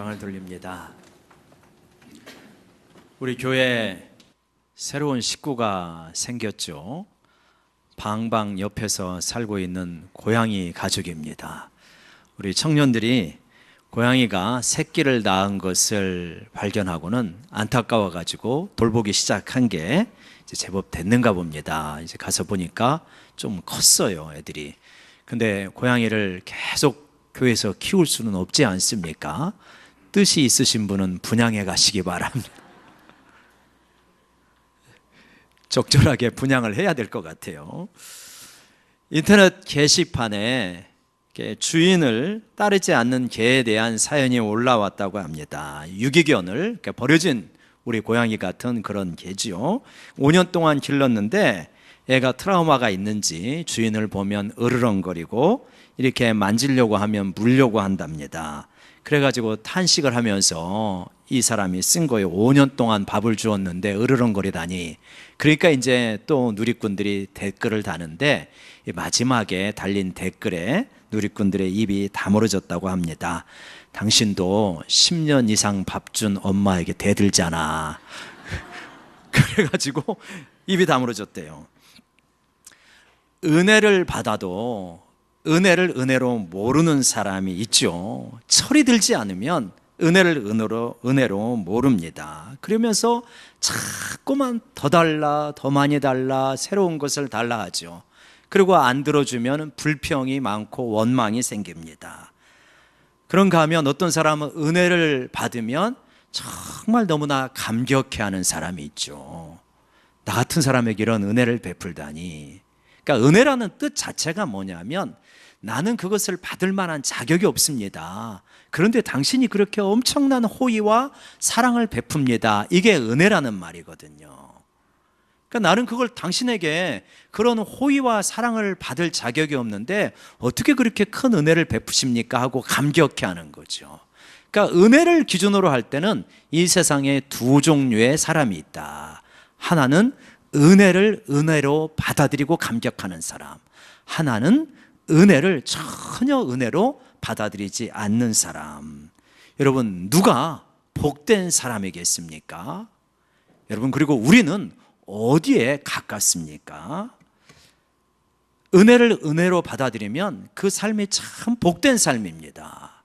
영광을 돌립니다. 우리 교회에 새로운 식구가 생겼죠. 방방 옆에서 살고 있는 고양이 가족입니다. 우리 청년들이 고양이가 새끼를 낳은 것을 발견하고는 안타까워 가지고 돌보기 시작한 게 이제 제법 됐는가 봅니다. 이제 가서 보니까 좀 컸어요, 애들이. 근데 고양이를 계속 교회에서 키울 수는 없지 않습니까? 뜻이 있으신 분은 분양해 가시기 바랍니다. 적절하게 분양을 해야 될 것 같아요. 인터넷 게시판에 주인을 따르지 않는 개에 대한 사연이 올라왔다고 합니다. 유기견을 버려진 우리 고양이 같은 그런 개지요. 5년 동안 길렀는데 애가 트라우마가 있는지 주인을 보면 으르렁거리고 이렇게 만지려고 하면 물려고 한답니다. 그래가지고 탄식을 하면서 이 사람이 쓴 거예요. 5년 동안 밥을 주었는데 으르렁거리다니. 그러니까 이제 또 누리꾼들이 댓글을 다는데 마지막에 달린 댓글에 누리꾼들의 입이 다물어졌다고 합니다. 당신도 10년 이상 밥 준 엄마에게 대들잖아. 그래가지고 입이 다물어졌대요. 은혜를 받아도 은혜를 은혜로 모르는 사람이 있죠. 철이 들지 않으면 은혜를 은혜로 모릅니다. 그러면서 자꾸만 더 달라, 더 많이 달라, 새로운 것을 달라 하죠. 그리고 안 들어주면 불평이 많고 원망이 생깁니다. 그런가 하면 어떤 사람은 은혜를 받으면 정말 너무나 감격해하는 사람이 있죠. 나 같은 사람에게 이런 은혜를 베풀다니. 그러니까 은혜라는 뜻 자체가 뭐냐면 나는 그것을 받을 만한 자격이 없습니다. 그런데 당신이 그렇게 엄청난 호의와 사랑을 베풉니다. 이게 은혜라는 말이거든요. 그러니까 나는 그걸 당신에게 그런 호의와 사랑을 받을 자격이 없는데 어떻게 그렇게 큰 은혜를 베푸십니까? 하고 감격해하는 거죠. 그러니까 은혜를 기준으로 할 때는 이 세상에 두 종류의 사람이 있다. 하나는 은혜를 은혜로 받아들이고 감격하는 사람, 하나는 은혜를 전혀 은혜로 받아들이지 않는 사람. 여러분, 누가 복된 사람이겠습니까? 여러분, 그리고 우리는 어디에 가깝습니까? 은혜를 은혜로 받아들이면 그 삶이 참 복된 삶입니다.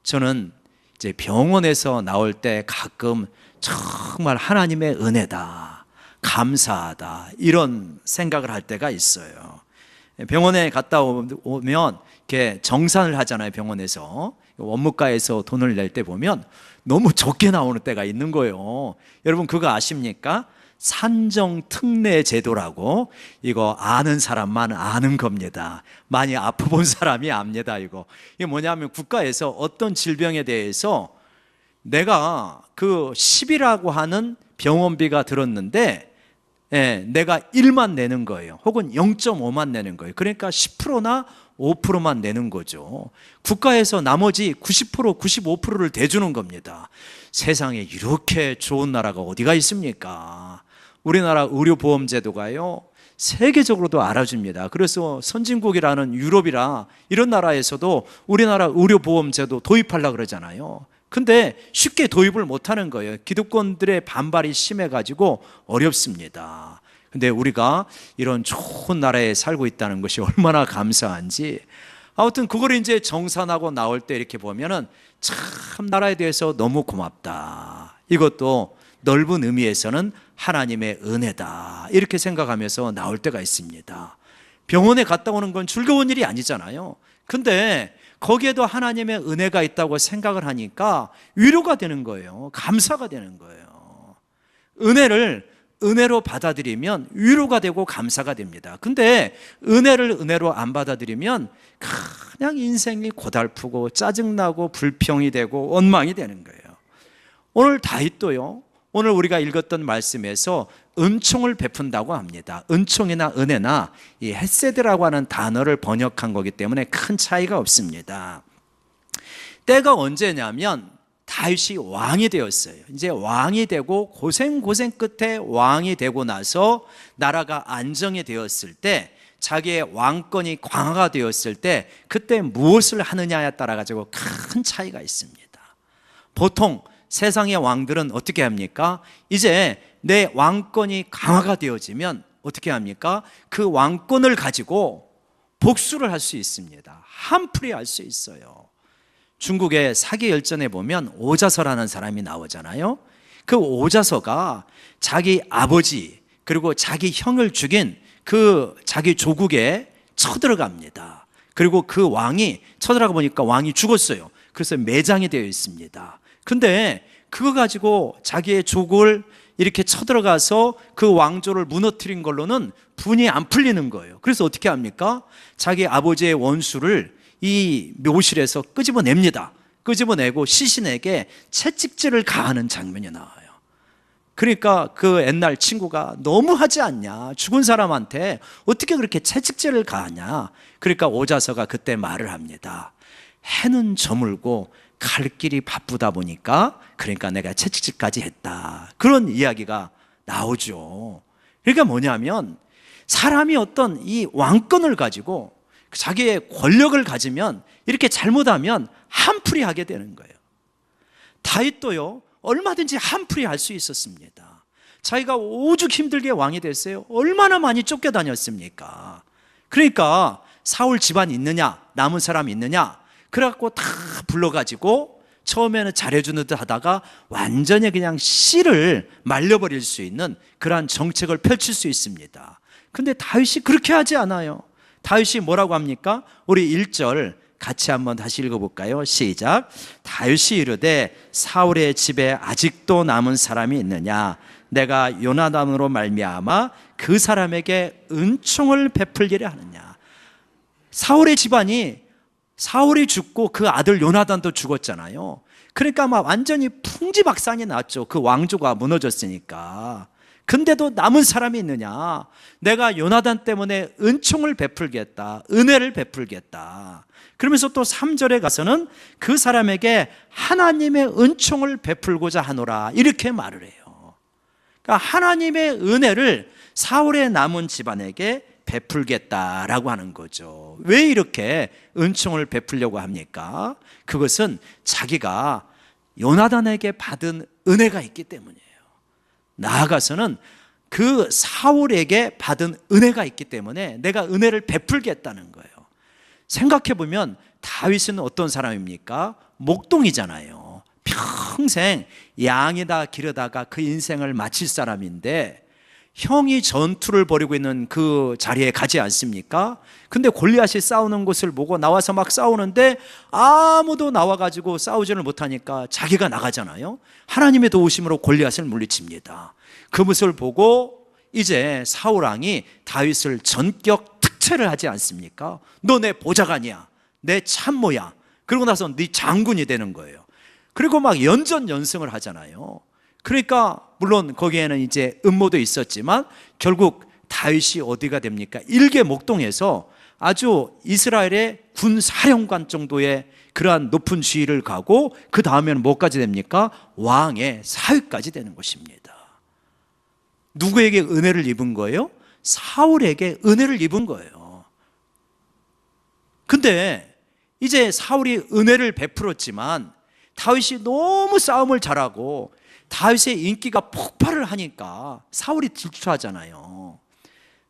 저는 이제 병원에서 나올 때 가끔 정말 하나님의 은혜다, 감사하다, 이런 생각을 할 때가 있어요. 병원에 갔다 오면 이렇게 정산을 하잖아요. 병원에서 원무과에서 돈을 낼 때 보면 너무 적게 나오는 때가 있는 거예요. 여러분 그거 아십니까? 산정특례 제도라고. 이거 아는 사람만 아는 겁니다. 많이 아파본 사람이 압니다. 이게 뭐냐면 국가에서 어떤 질병에 대해서 내가 그 10이라고 하는 병원비가 들었는데 내가 1만 내는 거예요. 혹은 0.5만 내는 거예요. 그러니까 10%나 5%만 내는 거죠. 국가에서 나머지 90%, 95%를 대주는 겁니다. 세상에 이렇게 좋은 나라가 어디가 있습니까? 우리나라 의료보험제도가요, 세계적으로도 알아줍니다. 그래서 선진국이라는 유럽이라 이런 나라에서도 우리나라 의료보험제도 도입하려고 그러잖아요. 근데 쉽게 도입을 못하는 거예요. 기득권들의 반발이 심해가지고 어렵습니다. 근데 우리가 이런 좋은 나라에 살고 있다는 것이 얼마나 감사한지. 아무튼 그걸 이제 정산하고 나올 때 이렇게 보면은 참 나라에 대해서 너무 고맙다. 이것도 넓은 의미에서는 하나님의 은혜다. 이렇게 생각하면서 나올 때가 있습니다. 병원에 갔다 오는 건 즐거운 일이 아니잖아요. 근데 거기에도 하나님의 은혜가 있다고 생각을 하니까 위로가 되는 거예요. 감사가 되는 거예요. 은혜를 은혜로 받아들이면 위로가 되고 감사가 됩니다. 근데 은혜를 은혜로 안 받아들이면 그냥 인생이 고달프고 짜증나고 불평이 되고 원망이 되는 거예요. 오늘 다윗도요, 오늘 우리가 읽었던 말씀에서 은총을 베푼다고 합니다. 은총이나 은혜나 이 헤세드라고 하는 단어를 번역한 거기 때문에 큰 차이가 없습니다. 때가 언제냐면 다윗이 왕이 되었어요. 이제 왕이 되고 고생 끝에 왕이 되고 나서 나라가 안정이 되었을 때, 자기의 왕권이 강화가 되었을 때 그때 무엇을 하느냐에 따라 가지고 큰 차이가 있습니다. 보통 세상의 왕들은 어떻게 합니까? 이제 내 왕권이 강화가 되어지면 어떻게 합니까? 그 왕권을 가지고 복수를 할 수 있습니다. 한풀이 할 수 있어요. 중국의 사기 열전에 보면 오자서라는 사람이 나오잖아요. 그 오자서가 자기 아버지 그리고 자기 형을 죽인 그 자기 조국에 쳐들어갑니다. 그리고 그 왕이 쳐들어가 보니까 왕이 죽었어요. 그래서 매장이 되어 있습니다. 근데 그거 가지고 자기의 조국을 이렇게 쳐들어가서 그 왕조를 무너뜨린 걸로는 분이 안 풀리는 거예요. 그래서 어떻게 합니까? 자기 아버지의 원수를 이 묘실에서 끄집어냅니다. 끄집어내고 시신에게 채찍질을 가하는 장면이 나와요. 그러니까 그 옛날 친구가 너무하지 않냐, 죽은 사람한테 어떻게 그렇게 채찍질을 가하냐. 그러니까 오자서가 그때 말을 합니다. 해는 저물고 갈 길이 바쁘다 보니까 그러니까 내가 채찍질까지 했다. 그런 이야기가 나오죠. 그러니까 뭐냐면 사람이 어떤 이 왕권을 가지고 자기의 권력을 가지면 이렇게 잘못하면 한풀이 하게 되는 거예요. 다윗도요, 얼마든지 한풀이 할 수 있었습니다. 자기가 오죽 힘들게 왕이 됐어요. 얼마나 많이 쫓겨다녔습니까? 그러니까 사울 집안 있느냐, 남은 사람 있느냐, 그래갖고 다 불러가지고 처음에는 잘해주는 듯 하다가 완전히 그냥 씨를 말려버릴 수 있는 그러한 정책을 펼칠 수 있습니다. 근데 다윗이 그렇게 하지 않아요. 다윗이 뭐라고 합니까? 우리 1절 같이 한번 다시 읽어볼까요? 시작. 다윗이 이르되 사울의 집에 아직도 남은 사람이 있느냐? 내가 요나단으로 말미암아 그 사람에게 은총을 베풀리라 하느냐? 사울의 집안이 사울이 죽고 그 아들 요나단도 죽었잖아요. 그러니까 막 완전히 풍지박산이 났죠. 그 왕조가 무너졌으니까. 근데도 남은 사람이 있느냐? 내가 요나단 때문에 은총을 베풀겠다. 은혜를 베풀겠다. 그러면서 또 3절에 가서는 그 사람에게 하나님의 은총을 베풀고자 하노라. 이렇게 말을 해요. 그러니까 하나님의 은혜를 사울의 남은 집안에게 베풀겠다라고 하는 거죠. 왜 이렇게 은총을 베풀려고 합니까? 그것은 자기가 요나단에게 받은 은혜가 있기 때문이에요. 나아가서는 그 사울에게 받은 은혜가 있기 때문에 내가 은혜를 베풀겠다는 거예요. 생각해보면 다윗은 어떤 사람입니까? 목동이잖아요. 평생 양에다 기르다가 그 인생을 마칠 사람인데 형이 전투를 벌이고 있는 그 자리에 가지 않습니까? 근데 골리앗이 싸우는 것을 보고 나와서 막 싸우는데 아무도 나와가지고 싸우지를 못하니까 자기가 나가잖아요. 하나님의 도우심으로 골리앗을 물리칩니다. 그 모습을 보고 이제 사울왕이 다윗을 전격 특채를 하지 않습니까? 너 내 보좌관이야, 내 참모야. 그러고 나서 네 장군이 되는 거예요. 그리고 막 연전연승을 하잖아요. 그러니까 물론 거기에는 이제 음모도 있었지만 결국 다윗이 어디가 됩니까? 일개 목동에서 아주 이스라엘의 군 사령관 정도의 그러한 높은 지위를 가고 그 다음에는 뭐까지 됩니까? 왕의 사위까지 되는 것입니다. 누구에게 은혜를 입은 거예요? 사울에게 은혜를 입은 거예요. 근데 이제 사울이 은혜를 베풀었지만 다윗이 너무 싸움을 잘하고 다윗의 인기가 폭발을 하니까 사울이 질투하잖아요.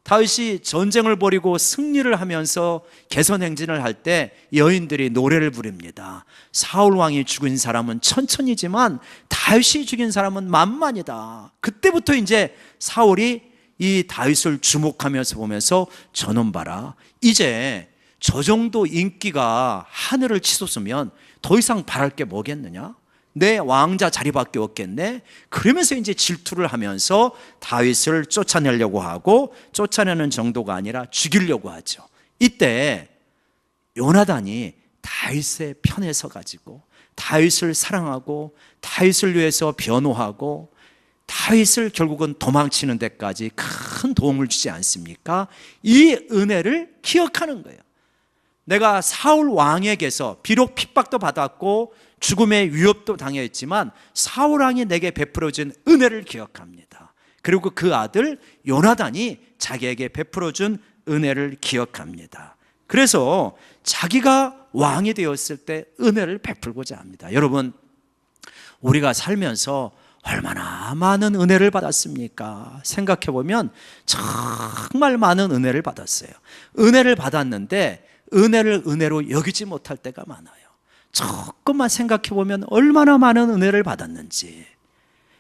다윗이 전쟁을 벌이고 승리를 하면서 개선행진을 할 때 여인들이 노래를 부릅니다. 사울 왕이 죽인 사람은 천천히지만 다윗이 죽인 사람은 만만이다. 그때부터 이제 사울이 이 다윗을 주목하면서 보면서 저놈 봐라, 이제 저 정도 인기가 하늘을 치솟으면 더 이상 바랄 게 뭐겠느냐? 내 왕자 자리밖에 없겠네. 그러면서 이제 질투를 하면서 다윗을 쫓아내려고 하고, 쫓아내는 정도가 아니라 죽이려고 하죠. 이때 요나단이 다윗의 편에 서 가지고 다윗을 사랑하고 다윗을 위해서 변호하고 다윗을 결국은 도망치는 데까지 큰 도움을 주지 않습니까? 이 은혜를 기억하는 거예요. 내가 사울 왕에게서 비록 핍박도 받았고 죽음의 위협도 당했지만 사울 왕이 내게 베풀어준 은혜를 기억합니다. 그리고 그 아들 요나단이 자기에게 베풀어준 은혜를 기억합니다. 그래서 자기가 왕이 되었을 때 은혜를 베풀고자 합니다. 여러분, 우리가 살면서 얼마나 많은 은혜를 받았습니까? 생각해 보면 정말 많은 은혜를 받았어요. 은혜를 받았는데 은혜를 은혜로 여기지 못할 때가 많아요. 조금만 생각해 보면 얼마나 많은 은혜를 받았는지.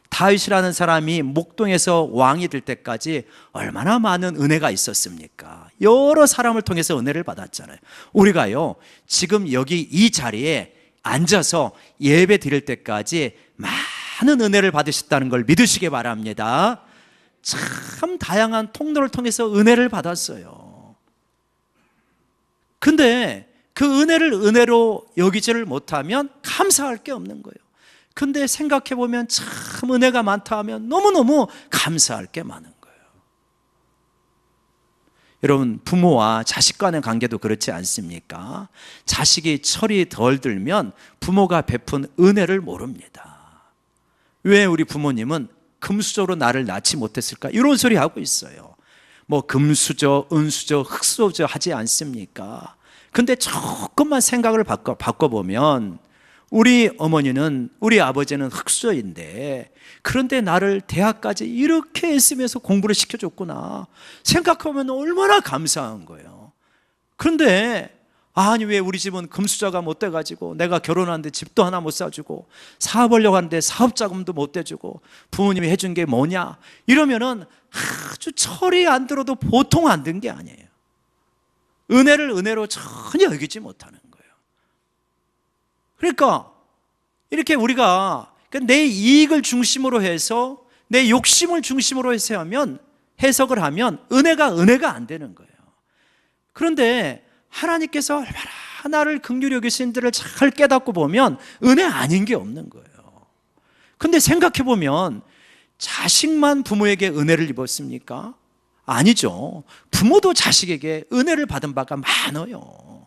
다윗이라는 사람이 목동에서 왕이 될 때까지 얼마나 많은 은혜가 있었습니까? 여러 사람을 통해서 은혜를 받았잖아요. 우리가요, 지금 여기 이 자리에 앉아서 예배 드릴 때까지 많은 은혜를 받으셨다는 걸 믿으시기 바랍니다. 참 다양한 통로를 통해서 은혜를 받았어요. 근데 그 은혜를 은혜로 여기지를 못하면 감사할 게 없는 거예요. 근데 생각해 보면 참 은혜가 많다 하면 너무너무 감사할 게 많은 거예요. 여러분, 부모와 자식 간의 관계도 그렇지 않습니까? 자식이 철이 덜 들면 부모가 베푼 은혜를 모릅니다. 왜 우리 부모님은 금수저로 나를 낳지 못했을까? 이런 소리 하고 있어요. 뭐 금수저, 은수저, 흙수저 하지 않습니까? 근데 조금만 생각을 바꿔보면 우리 어머니는, 우리 아버지는 흙수저인데 그런데 나를 대학까지 이렇게 애쓰면서 공부를 시켜줬구나 생각하면 얼마나 감사한 거예요. 그런데 아니 왜 우리 집은 금수저가 못 돼가지고 내가 결혼하는데 집도 하나 못 사주고 사업하려고 하는데 사업자금도 못 대주고 부모님이 해준 게 뭐냐 이러면은 아주 철이 안 들어도 보통 안 든 게 아니에요. 은혜를 은혜로 전혀 여기지 못하는 거예요. 그러니까 이렇게 우리가 내 이익을 중심으로 해서 내 욕심을 중심으로 해서 하면 해석을 하면 은혜가 안 되는 거예요. 그런데 하나님께서 얼마나 나를 긍휼히 여기신지를 잘 깨닫고 보면 은혜 아닌 게 없는 거예요. 근데 생각해 보면 자식만 부모에게 은혜를 입었습니까? 아니죠. 부모도 자식에게 은혜를 받은 바가 많아요.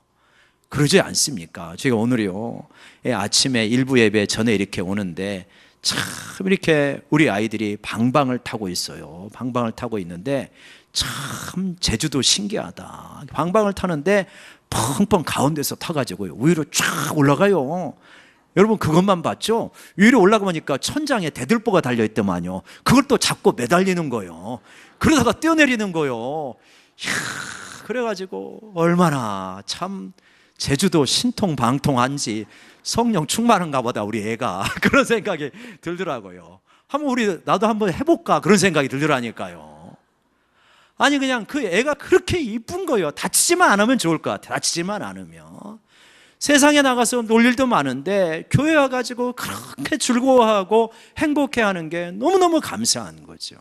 그러지 않습니까? 제가 오늘요 아침에 일부 예배 전에 이렇게 오는데 참 이렇게 우리 아이들이 방방을 타고 있어요. 방방을 타고 있는데 참 제주도 신기하다. 방방을 타는데 펑펑 가운데서 타가지고요 위로 쫙 올라가요. 여러분 그것만 봤죠? 위로 올라가보니까 천장에 대들보가 달려있더만요. 그걸 또 잡고 매달리는 거예요. 그러다가 뛰어내리는 거예요. 이야, 그래가지고 얼마나 참 제주도 신통방통한지 성령 충만한가 보다 우리 애가 그런 생각이 들더라고요. 나도 한번 해볼까 그런 생각이 들더라니까요. 아니 그냥 그 애가 그렇게 이쁜 거예요. 다치지만 않으면 좋을 것 같아요. 다치지만 않으면. 세상에 나가서 놀 일도 많은데 교회 와가지고 그렇게 즐거워하고 행복해하는 게 너무너무 감사한 거죠.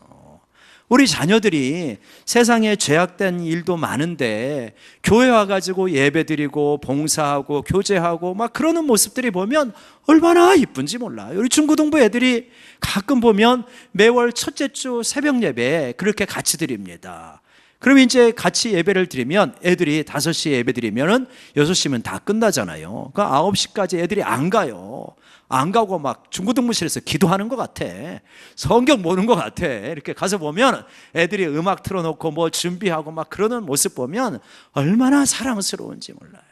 우리 자녀들이 세상에 죄악된 일도 많은데 교회 와가지고 예배드리고 봉사하고 교제하고 막 그러는 모습들이 보면 얼마나 이쁜지 몰라요. 우리 중고등부 애들이 가끔 보면 매월 첫째 주 새벽 예배 그렇게 같이 드립니다. 그럼 이제 같이 예배를 드리면 애들이 5시에 예배 드리면은 6시면 다 끝나잖아요. 그러니까 9시까지 애들이 안 가요. 안 가고 막 중고등부실에서 기도하는 것 같아. 성경 보는 것 같아. 이렇게 가서 보면 애들이 음악 틀어놓고 뭐 준비하고 막 그러는 모습 보면 얼마나 사랑스러운지 몰라요.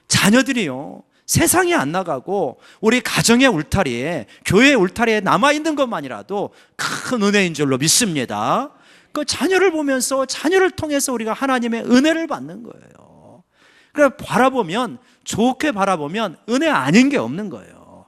자녀들이요 세상에 안 나가고 우리 가정의 울타리에 교회의 울타리에 남아있는 것만이라도 큰 은혜인 줄로 믿습니다. 그 자녀를 보면서 자녀를 통해서 우리가 하나님의 은혜를 받는 거예요. 그래 바라보면 좋게 바라보면 은혜 아닌 게 없는 거예요.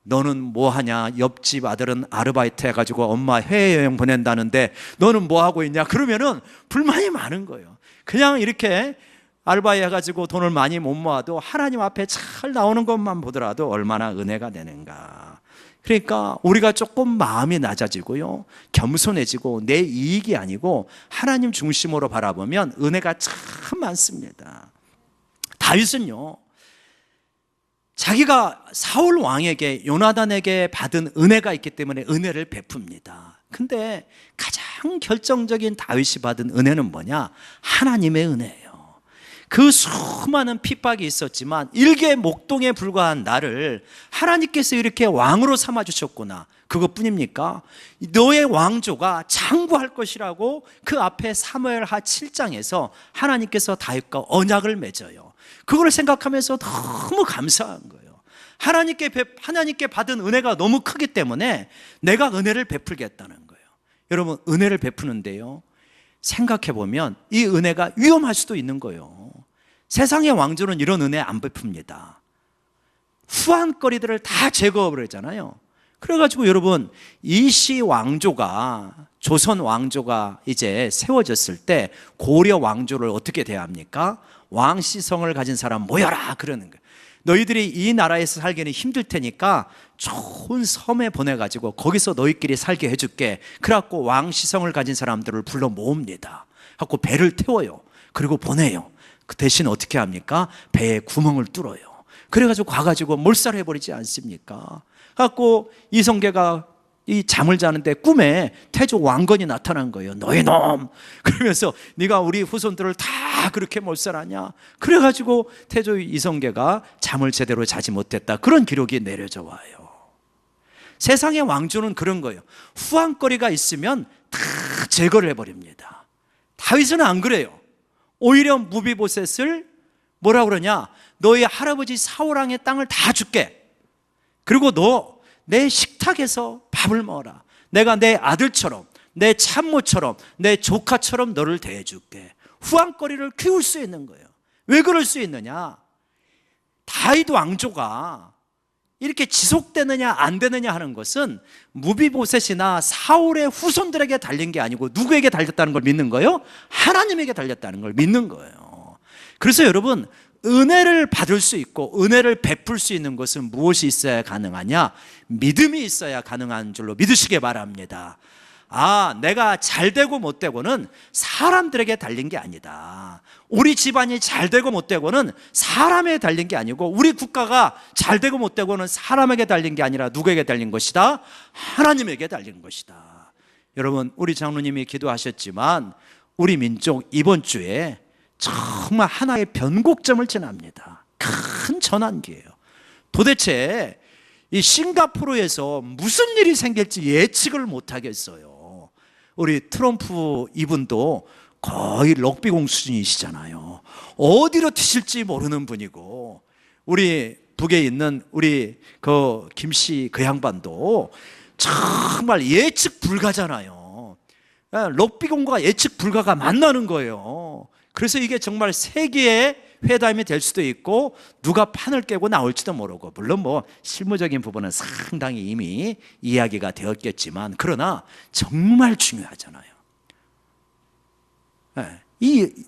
너는 뭐 하냐? 옆집 아들은 아르바이트 해가지고 엄마 해외여행 보낸다는데 너는 뭐 하고 있냐? 그러면은 불만이 많은 거예요. 그냥 이렇게 아르바이트 해가지고 돈을 많이 못 모아도 하나님 앞에 잘 나오는 것만 보더라도 얼마나 은혜가 되는가. 그러니까 우리가 조금 마음이 낮아지고요 겸손해지고 내 이익이 아니고 하나님 중심으로 바라보면 은혜가 참 많습니다. 다윗은요 자기가 사울 왕에게 요나단에게 받은 은혜가 있기 때문에 은혜를 베풉니다. 근데 가장 결정적인 다윗이 받은 은혜는 뭐냐? 하나님의 은혜예요. 그 수많은 핍박이 있었지만 일개 목동에 불과한 나를 하나님께서 이렇게 왕으로 삼아주셨구나. 그것뿐입니까? 너의 왕조가 장구할 것이라고 그 앞에 사무엘하 7장에서 하나님께서 다윗과 언약을 맺어요. 그걸 생각하면서 너무 감사한 거예요. 하나님께 받은 은혜가 너무 크기 때문에 내가 은혜를 베풀겠다는 거예요. 여러분, 은혜를 베푸는데요, 생각해 보면 이 은혜가 위험할 수도 있는 거예요. 세상의 왕조는 이런 은혜 안 베풉니다. 후한거리들을 다 제거해버리잖아요. 그래가지고 여러분, 이시 왕조가, 조선 왕조가 이제 세워졌을 때 고려 왕조를 어떻게 대합니까? 왕시성을 가진 사람 모여라 그러는 거예요. 너희들이 이 나라에서 살기는 힘들 테니까 좋은 섬에 보내가지고 거기서 너희끼리 살게 해줄게. 그래갖고 왕시성을 가진 사람들을 불러 모읍니다. 갖고 배를 태워요. 그리고 보내요. 그 대신 어떻게 합니까? 배에 구멍을 뚫어요. 그래가지고 가가지고 몰살해버리지 않습니까? 갖고 이성계가 이 잠을 자는데 꿈에 태조 왕건이 나타난 거예요. 너희 놈! 그러면서 네가 우리 후손들을 다 그렇게 몰살하냐? 그래가지고 태조 이성계가 잠을 제대로 자지 못했다. 그런 기록이 내려져 와요. 세상의 왕조는 그런 거예요. 후한거리가 있으면 다 제거를 해버립니다. 다윗은 안 그래요. 오히려 무비보셋을 뭐라 그러냐? 너희 할아버지 사울왕의 땅을 다 줄게. 그리고 너 내 식탁에서 밥을 먹어라. 내가 내 아들처럼, 내 참모처럼, 내 조카처럼 너를 대해줄게. 후한거리를 키울 수 있는 거예요. 왜 그럴 수 있느냐? 다윗 왕조가 이렇게 지속되느냐 안 되느냐 하는 것은 무비보셋이나 사울의 후손들에게 달린 게 아니고 누구에게 달렸다는 걸 믿는 거예요? 하나님에게 달렸다는 걸 믿는 거예요. 그래서 여러분, 은혜를 받을 수 있고 은혜를 베풀 수 있는 것은 무엇이 있어야 가능하냐? 믿음이 있어야 가능한 줄로 믿으시기 바랍니다. 내가 잘 되고 못 되고는 사람들에게 달린 게 아니다. 우리 집안이 잘 되고 못 되고는 사람에게 달린 게 아니고, 우리 국가가 잘 되고 못 되고는 사람에게 달린 게 아니라 누구에게 달린 것이다? 하나님에게 달린 것이다. 여러분, 우리 장로님이 기도하셨지만 우리 민족 이번 주에 정말 하나의 변곡점을 지납니다. 큰 전환기예요. 도대체 이 싱가포르에서 무슨 일이 생길지 예측을 못하겠어요. 우리 트럼프 이분도 거의 럭비공 수준이시잖아요. 어디로 튀실지 모르는 분이고, 우리 북에 있는 우리 그 김씨 그 양반도 정말 예측 불가잖아요. 럭비공과 예측 불가가 만나는 거예요. 그래서 이게 정말 세계의 회담이 될 수도 있고 누가 판을 깨고 나올지도 모르고, 물론 뭐 실무적인 부분은 상당히 이미 이야기가 되었겠지만, 그러나 정말 중요하잖아요.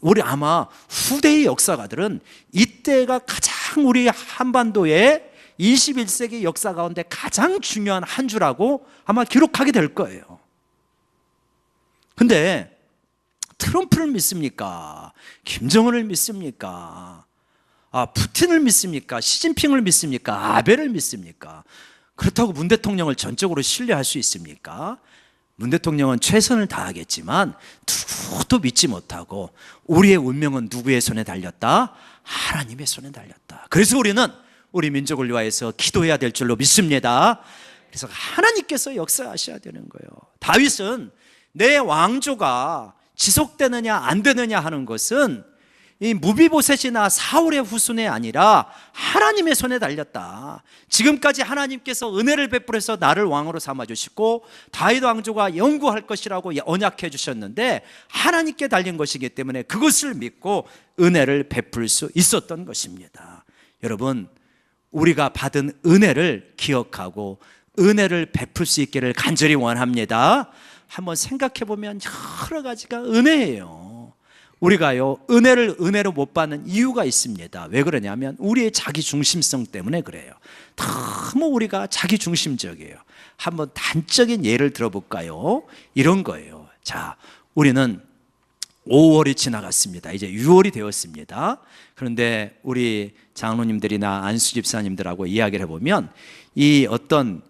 우리 아마 후대의 역사가들은 이때가 가장 우리 한반도의 21세기 역사 가운데 가장 중요한 한 주라고 아마 기록하게 될 거예요. 근데 트럼프를 믿습니까? 김정은을 믿습니까? 푸틴을 믿습니까? 시진핑을 믿습니까? 아베를 믿습니까? 그렇다고 문 대통령을 전적으로 신뢰할 수 있습니까? 문 대통령은 최선을 다하겠지만 누구도 믿지 못하고, 우리의 운명은 누구의 손에 달렸다? 하나님의 손에 달렸다. 그래서 우리는 우리 민족을 위하여서 기도해야 될 줄로 믿습니다. 그래서 하나님께서 역사하셔야 되는 거예요. 다윗은 내 왕조가 지속되느냐 안 되느냐 하는 것은 이 무비보셋이나 사울의 후손이 아니라 하나님의 손에 달렸다. 지금까지 하나님께서 은혜를 베풀어서 나를 왕으로 삼아주시고 다윗 왕조가 영구할 것이라고 언약해 주셨는데, 하나님께 달린 것이기 때문에 그것을 믿고 은혜를 베풀 수 있었던 것입니다. 여러분, 우리가 받은 은혜를 기억하고 은혜를 베풀 수 있기를 간절히 원합니다. 한번 생각해 보면 여러 가지가 은혜예요. 우리가요, 은혜를 은혜로 못 받는 이유가 있습니다. 왜 그러냐면 우리의 자기 중심성 때문에 그래요. 너무 우리가 자기 중심적이에요. 한번 단적인 예를 들어볼까요? 이런 거예요. 자, 우리는 5월이 지나갔습니다. 이제 6월이 되었습니다. 그런데 우리 장로님들이나 안수 집사님들하고 이야기를 해보면 이 어떤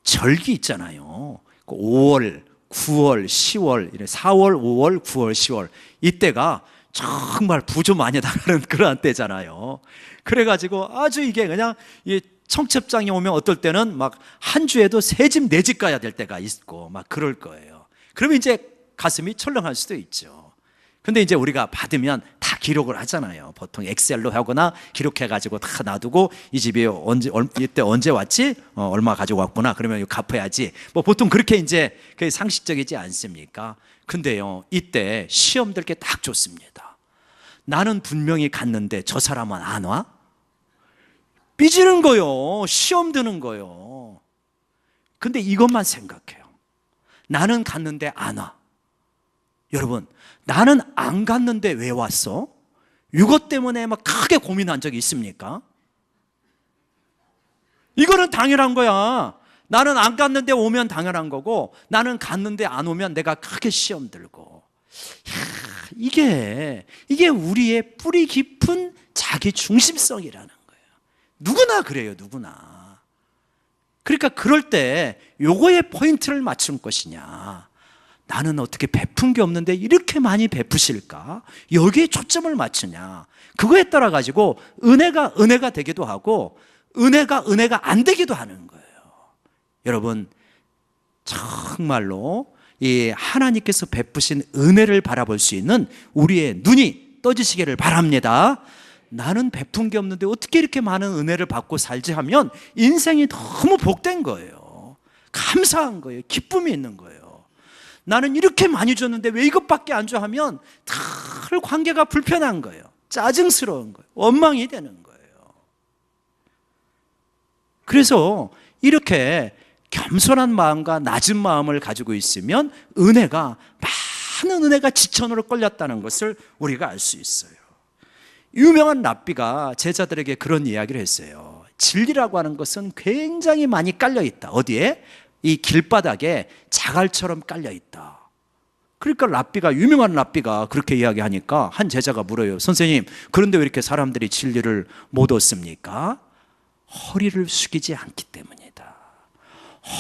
절기 있잖아요. 5월, 9월, 10월, 4월, 5월, 9월, 10월, 이때가 정말 부조 많이 나가는 그런 때잖아요. 그래가지고 아주 이게 그냥 이 청첩장이 오면 어떨 때는 막 한 주에도 3집, 4집 가야 될 때가 있고 막 그럴 거예요. 그러면 이제 가슴이 철렁할 수도 있죠. 근데 이제 우리가 받으면 다 기록을 하잖아요. 보통 엑셀로 하거나 기록해가지고 다 놔두고 이 집이 이때 언제 왔지? 얼마 가지고 왔구나. 그러면 이거 갚아야지. 뭐 보통 그렇게 이제 그게 상식적이지 않습니까? 근데요, 이때 시험 들 게 딱 좋습니다. 나는 분명히 갔는데 저 사람은 안 와? 삐지는 거요. 시험 드는 거요. 근데 이것만 생각해요. 나는 갔는데 안 와. 여러분, 나는 안 갔는데 왜 왔어? 이것 때문에 막 크게 고민한 적이 있습니까? 이거는 당연한 거야. 나는 안 갔는데 오면 당연한 거고, 나는 갔는데 안 오면 내가 크게 시험 들고. 이게 우리의 뿌리 깊은 자기 중심성이라는 거예요. 누구나 그래요, 누구나. 그러니까 그럴 때 요거에 포인트를 맞춘 것이냐, 나는 어떻게 베푼 게 없는데 이렇게 많이 베푸실까? 여기에 초점을 맞추냐, 그거에 따라 가지고 은혜가 되기도 하고 은혜가 안 되기도 하는 거예요. 여러분, 정말로 이 하나님께서 베푸신 은혜를 바라볼 수 있는 우리의 눈이 떠지시기를 바랍니다. 나는 베푼 게 없는데 어떻게 이렇게 많은 은혜를 받고 살지 하면 인생이 너무 복된 거예요. 감사한 거예요. 기쁨이 있는 거예요. 나는 이렇게 많이 줬는데 왜 이것밖에 안 줘 하면 늘 관계가 불편한 거예요. 짜증스러운 거예요. 원망이 되는 거예요. 그래서 이렇게 겸손한 마음과 낮은 마음을 가지고 있으면 많은 은혜가 지천으로 끌렸다는 것을 우리가 알 수 있어요. 유명한 랍비가 제자들에게 그런 이야기를 했어요. 진리라고 하는 것은 굉장히 많이 깔려 있다. 어디에? 이 길바닥에 자갈처럼 깔려 있다. 그러니까 유명한 랍비가 그렇게 이야기하니까 한 제자가 물어요. 선생님, 그런데 왜 이렇게 사람들이 진리를 못 얻습니까? 허리를 숙이지 않기 때문이다.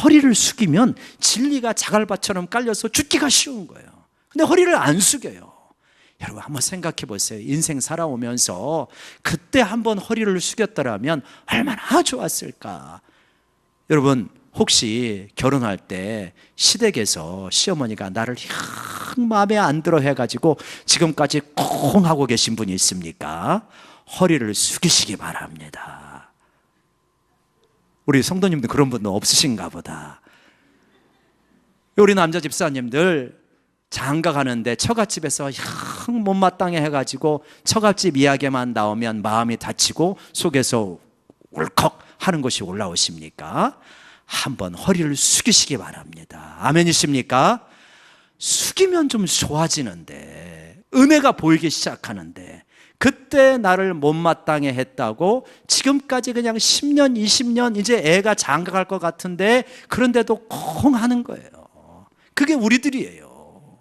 허리를 숙이면 진리가 자갈밭처럼 깔려서 죽기가 쉬운 거예요. 근데 허리를 안 숙여요. 여러분, 한번 생각해 보세요. 인생 살아오면서 그때 한번 허리를 숙였더라면 얼마나 좋았을까. 여러분, 혹시 결혼할 때 시댁에서 시어머니가 나를 영 마음에 안 들어 해가지고 지금까지 콩 하고 계신 분이 있습니까? 허리를 숙이시기 바랍니다. 우리 성도님들 그런 분도 없으신가 보다. 우리 남자 집사님들 장가 가는데 처갓집에서 영 못마땅해 해가지고 처갓집 이야기만 나오면 마음이 다치고 속에서 울컥 하는 것이 올라오십니까? 한번 허리를 숙이시기 바랍니다. 아멘이십니까? 숙이면 좀 좋아지는데, 은혜가 보이기 시작하는데, 그때 나를 못마땅해 했다고 지금까지 그냥 10년 20년 이제 애가 장가 갈 것 같은데 그런데도 콩 하는 거예요. 그게 우리들이에요.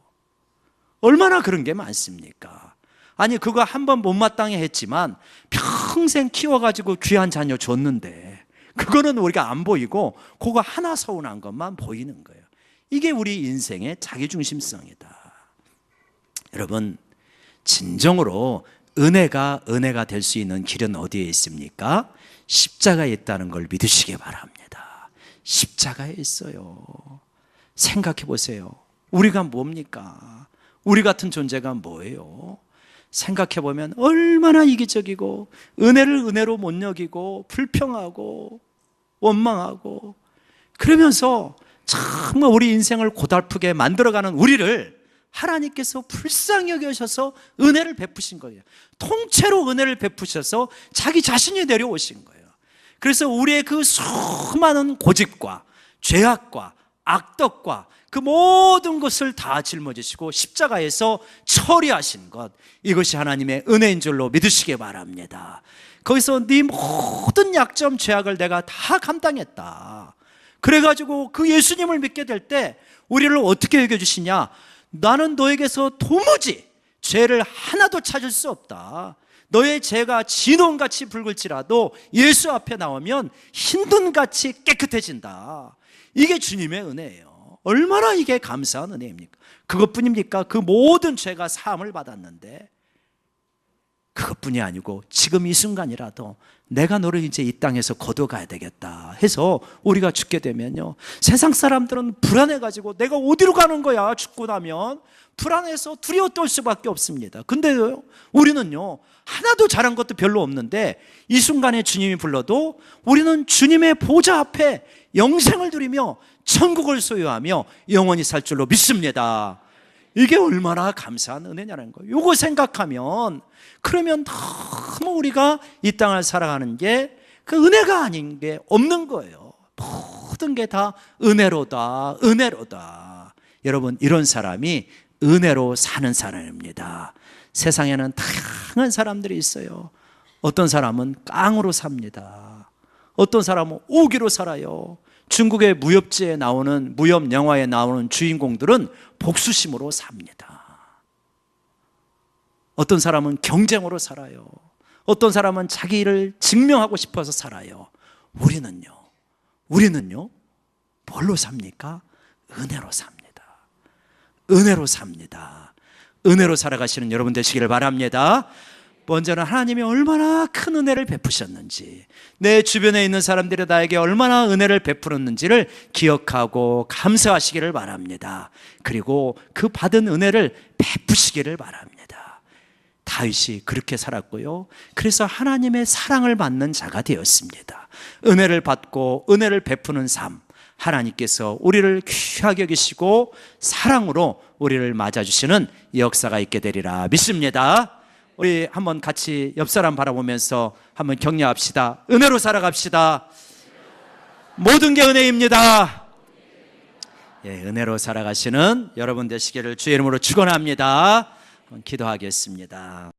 얼마나 그런 게 많습니까? 아니, 그거 한번 못마땅해 했지만 평생 키워가지고 귀한 자녀 줬는데 그거는 우리가 안 보이고 그거 하나 서운한 것만 보이는 거예요. 이게 우리 인생의 자기중심성이다. 여러분, 진정으로 은혜가 될 수 있는 길은 어디에 있습니까? 십자가에 있다는 걸 믿으시기 바랍니다. 십자가에 있어요. 생각해 보세요. 우리가 뭡니까? 우리 같은 존재가 뭐예요? 생각해 보면 얼마나 이기적이고 은혜를 은혜로 못 여기고 불평하고 원망하고, 그러면서 정말 우리 인생을 고달프게 만들어가는 우리를 하나님께서 불쌍히 여기셔서 은혜를 베푸신 거예요. 통째로 은혜를 베푸셔서 자기 자신이 내려오신 거예요. 그래서 우리의 그 수많은 고집과 죄악과 악덕과 그 모든 것을 다 짊어지시고 십자가에서 처리하신 것, 이것이 하나님의 은혜인 줄로 믿으시기 바랍니다. 거기서 네 모든 약점, 죄악을 내가 다 감당했다. 그래가지고 그 예수님을 믿게 될 때 우리를 어떻게 여겨주시냐? 나는 너에게서 도무지 죄를 하나도 찾을 수 없다. 너의 죄가 진홍같이 붉을지라도 예수 앞에 나오면 흰눈같이 깨끗해진다. 이게 주님의 은혜예요. 얼마나 이게 감사한 은혜입니까? 그것뿐입니까? 그 모든 죄가 사함을 받았는데, 그것뿐이 아니고 지금 이 순간이라도 내가 너를 이제 이 땅에서 거둬가야 되겠다 해서 우리가 죽게 되면요, 세상 사람들은 불안해가지고 내가 어디로 가는 거야, 죽고 나면 불안해서 두려워 떨 수밖에 없습니다. 근데요, 우리는요 하나도 잘한 것도 별로 없는데 이 순간에 주님이 불러도 우리는 주님의 보좌 앞에 영생을 누리며 천국을 소유하며 영원히 살 줄로 믿습니다. 이게 얼마나 감사한 은혜냐는 거예요. 이거 생각하면, 그러면 너무 우리가 이 땅을 살아가는 게 그 은혜가 아닌 게 없는 거예요. 모든 게 다 은혜로다, 은혜로다. 여러분, 이런 사람이 은혜로 사는 사람입니다. 세상에는 다양한 사람들이 있어요. 어떤 사람은 깡으로 삽니다. 어떤 사람은 오기로 살아요. 중국의 무협지에 나오는, 무협 영화에 나오는 주인공들은 복수심으로 삽니다. 어떤 사람은 경쟁으로 살아요. 어떤 사람은 자기 일을 증명하고 싶어서 살아요. 우리는요 뭘로 삽니까? 은혜로 삽니다. 은혜로 삽니다. 은혜로 살아가시는 여러분 되시기를 바랍니다. 먼저는 하나님이 얼마나 큰 은혜를 베푸셨는지, 내 주변에 있는 사람들이 나에게 얼마나 은혜를 베풀었는지를 기억하고 감사하시기를 바랍니다. 그리고 그 받은 은혜를 베푸시기를 바랍니다. 다윗이 그렇게 살았고요, 그래서 하나님의 사랑을 받는 자가 되었습니다. 은혜를 받고 은혜를 베푸는 삶, 하나님께서 우리를 귀하게 여기시고 사랑으로 우리를 맞아주시는 역사가 있게 되리라 믿습니다. 우리 한번 같이 옆 사람 바라보면서 한번 격려합시다. 은혜로 살아갑시다. 모든 게 은혜입니다. 예, 은혜로 살아가시는 여러분 되시기를 주의 이름으로 축원합니다. 기도하겠습니다.